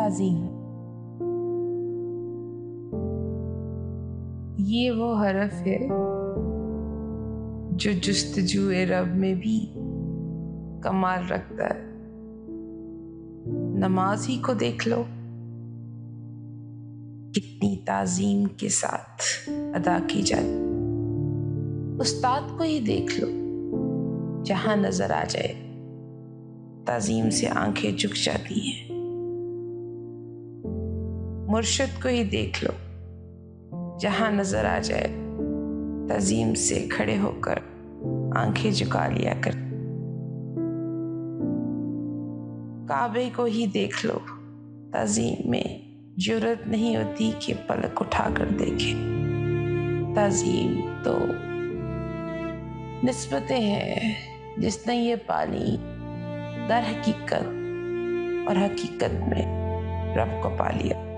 تعظیم، یہ وہ حرف ہے جو جستجو رب میں بھی کمال رکھتا ہے۔ نماز ہی کو دیکھ لو، کتنی تعظیم کے ساتھ ادا کی جاتی۔ استاد کو ہی دیکھ لو، جہاں نظر آ جائے تعظیم سے آنکھیں جھک جاتی ہیں۔ مرشد کو ہی دیکھ لو، جہاں نظر آ جائے تعظیم سے کھڑے ہو کر آنکھیں جھکا لیا کر۔ کعبے کو ہی دیکھ لو، تعظیم میں جرأت نہیں ہوتی کہ پلک اٹھا کر دیکھے۔ تعظیم تو نسبتیں ہیں، جس نے یہ پالی در حقیقت اور حقیقت میں رب کو پا لیا۔